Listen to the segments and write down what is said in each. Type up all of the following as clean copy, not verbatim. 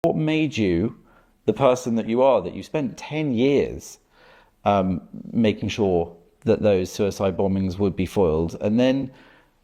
What made you the person that you are, that you spent 10 years making sure that those suicide bombings would be foiled? And then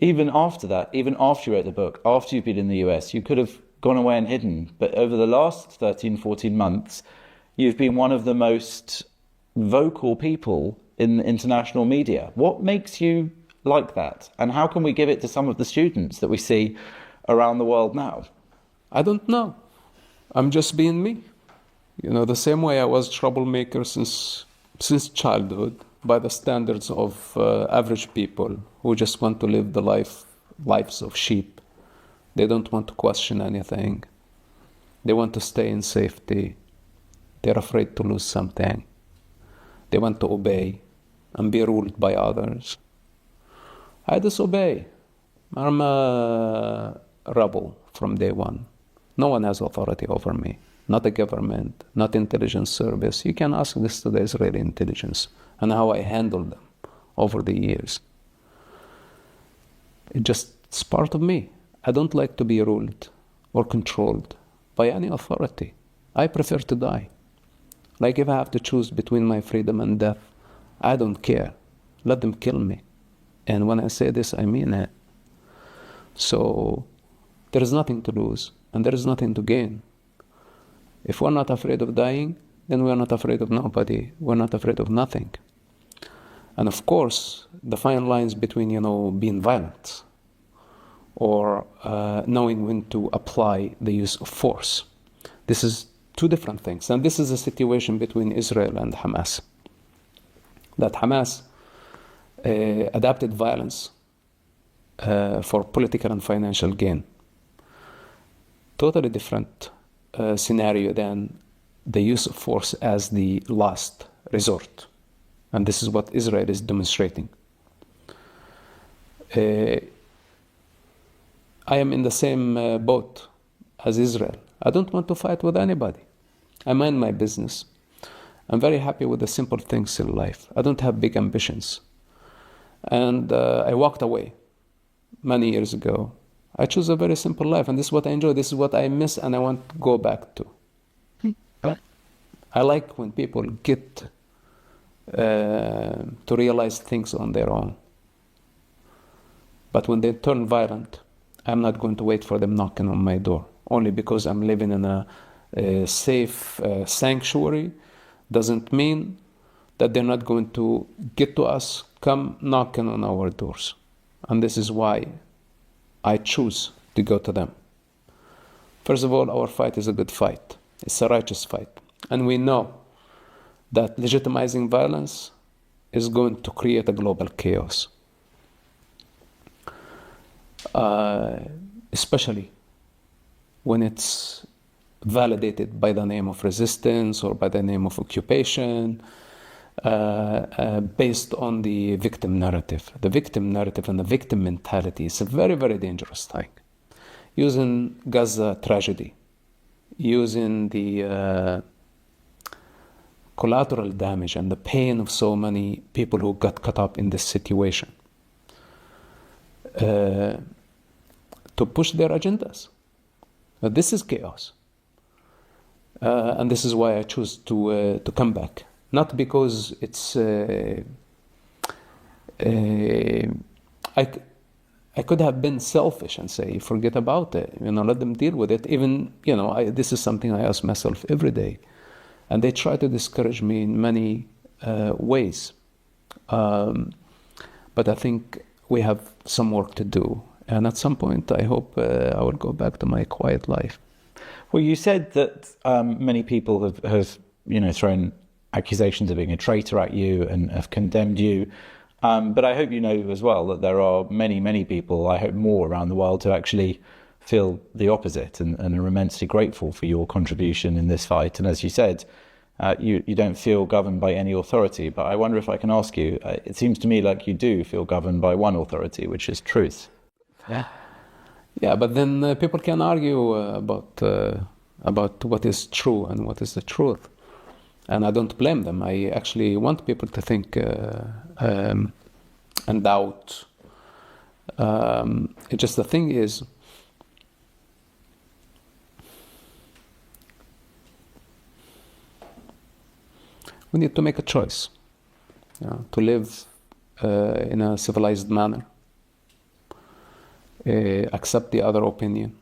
even after that, even after you wrote the book, after you've been in the US, you could have gone away and hidden. But over the last 13, 14 months, you've been one of the most vocal people in the international media. What makes you like that? And how can we give it to some of the students that we see around the world now? I don't know. I'm just being me. The same way I was troublemaker since childhood, by the standards of average people who just want to live the lives of sheep. They don't want to question anything. They want to stay in safety. They're afraid to lose something. They want to obey and be ruled by others. I disobey. I'm a rebel from day one. No one has authority over me. Not the government, not intelligence service. You can ask this to the Israeli intelligence and how I handled them over the years. It's part of me. I don't like to be ruled or controlled by any authority. I prefer to die. Like if I have to choose between my freedom and death, I don't care. Let them kill me. And when I say this, I mean it. So there is nothing to lose and there is nothing to gain. If we're not afraid of dying, then we're not afraid of nobody. We're not afraid of nothing. And of course, the fine lines between, being violent or knowing when to apply the use of force. This is two different things. And this is a situation between Israel and Hamas. That Hamas adapted violence for political and financial gain. Totally different scenario than the use of force as the last resort. And this is what Israel is demonstrating. I am in the same boat as Israel. I don't want to fight with anybody. I mind my business. I'm very happy with the simple things in life. I don't have big ambitions. And I walked away many years ago. I choose a very simple life, and this is what I enjoy. This is what I miss, and I want to go back to. I like when people get to realize things on their own. But when they turn violent, I'm not going to wait for them knocking on my door. Only because I'm living in a safe sanctuary doesn't mean that they're not going to get to us, come knocking on our doors. And this is why I choose to go to them. First of all, our fight is a good fight. It's a righteous fight. And we know that legitimizing violence is going to create a global chaos. Especially when it's validated by the name of resistance or by the name of occupation, based on the victim narrative. The victim narrative and the victim mentality is a very, very dangerous thing. Using Gaza tragedy, using the collateral damage and the pain of so many people who got caught up in this situation to push their agendas. This is chaos. And this is why I choose to come back. Not because it's... I could have been selfish and say, forget about it. Let them deal with it. Even, this is something I ask myself every day. And they try to discourage me in many ways. But I think we have some work to do. And at some point, I hope I will go back to my quiet life. Well, you said that many people have thrown accusations of being a traitor at you and have condemned you. But I hope you know as well that there are many, many people, I hope more around the world, who actually feel the opposite and are immensely grateful for your contribution in this fight. And as you said, you don't feel governed by any authority. But I wonder if I can ask you, it seems to me like you do feel governed by one authority, which is truth. Yeah, but then people can argue about what is true and what is the truth. And I don't blame them. I actually want people to think and doubt. Just the thing is, We need to make a choice, to live in a civilized manner, accept the other opinion,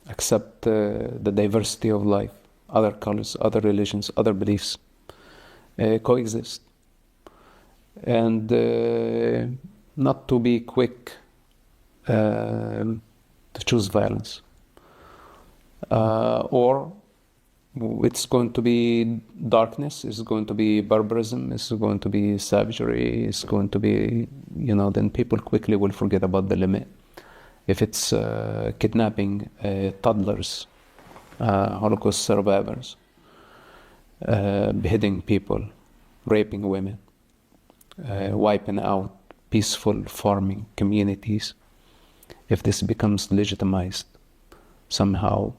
accept the diversity of life, other colors, other religions, other beliefs, coexist, and not to be quick to choose violence, or it's going to be darkness, it's going to be barbarism, it's going to be savagery, it's going to be, then people quickly will forget about the limit. If it's kidnapping toddlers, Holocaust survivors, beheading people, raping women, wiping out peaceful farming communities, if this becomes legitimized somehow,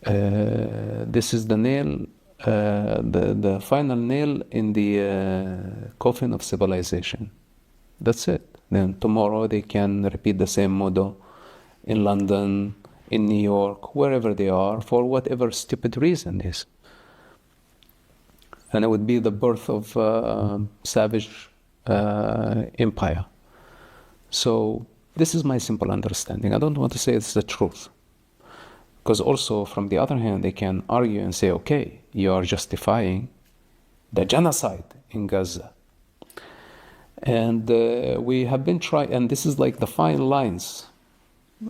this is the nail, the final nail in the coffin of civilization. That's it. Then tomorrow they can repeat the same motto in London, in New York, wherever they are, for whatever stupid reason is. And it would be the birth of savage empire. So this is my simple understanding. I don't want to say it's the truth. Because also, from the other hand, they can argue and say, okay, you are justifying the genocide in Gaza. And we have been trying, and this is like the fine lines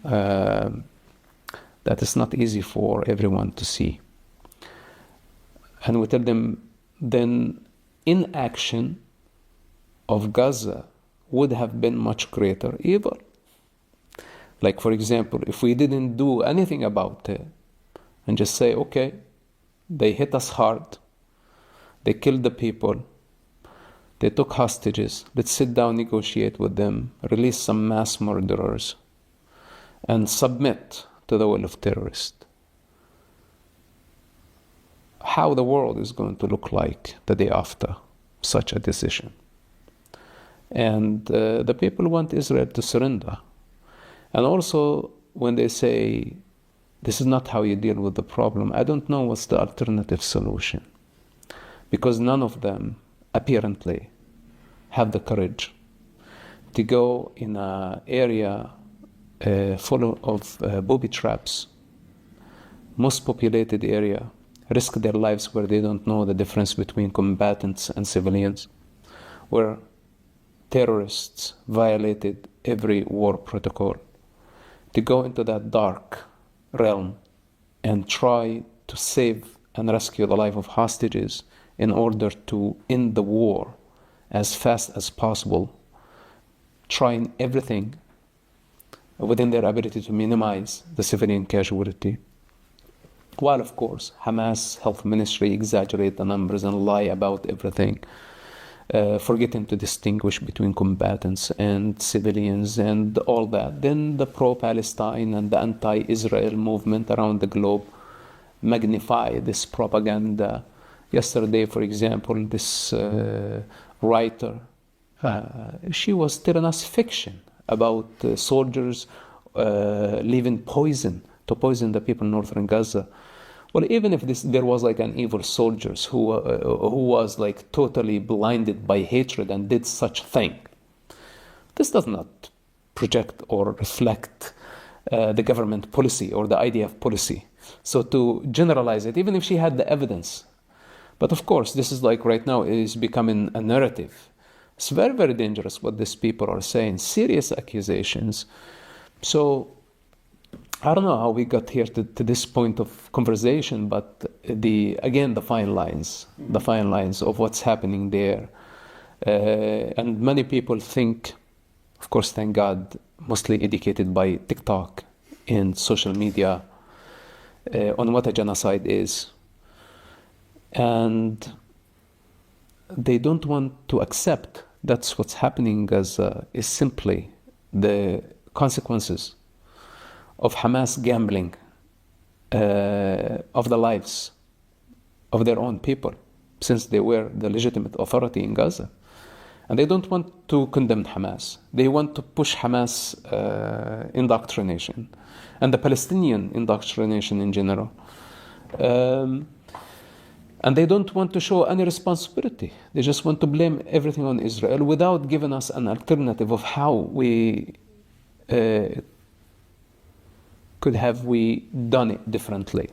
that is not easy for everyone to see. And we tell them, then inaction of Gaza would have been much greater evil. Like, for example, if we didn't do anything about it and just say, okay, they hit us hard, they killed the people, they took hostages, let's sit down, negotiate with them, release some mass murderers, and submit to the will of terrorists. How the world is going to look like the day after such a decision. And the people want Israel to surrender. And also, when they say, this is not how you deal with the problem, I don't know what's the alternative solution. Because none of them, apparently, have the courage to go in an area full of booby traps, most populated area, risk their lives where they don't know the difference between combatants and civilians, where terrorists violated every war protocol, to go into that dark realm and try to save and rescue the life of hostages in order to end the war as fast as possible, trying everything within their ability to minimize the civilian casualty. While, of course, Hamas Health Ministry exaggerate the numbers and lie about everything, forgetting to distinguish between combatants and civilians and all that. Then the pro-Palestine and the anti-Israel movement around the globe magnify this propaganda. Yesterday, for example, this writer, she was telling us fiction about soldiers leaving poison to poison the people in northern Gaza. Well, even if there was like an evil soldiers who was like totally blinded by hatred and did such thing, this does not project or reflect the government policy or the IDF policy. So to generalize it, even if she had the evidence, but of course this is like right now is becoming a narrative. It's very, very dangerous what these people are saying, serious accusations. So I don't know how we got here to this point of conversation, but the fine lines of what's happening there. And many people think, of course, thank God, mostly educated by TikTok and social media on what a genocide is. And they don't want to accept that's what's happening in Gaza is simply the consequences of Hamas gambling of the lives of their own people, since they were the legitimate authority in Gaza. And they don't want to condemn Hamas. They want to push Hamas indoctrination and the Palestinian indoctrination in general. And they don't want to show any responsibility. They just want to blame everything on Israel without giving us an alternative of how we could have we done it differently.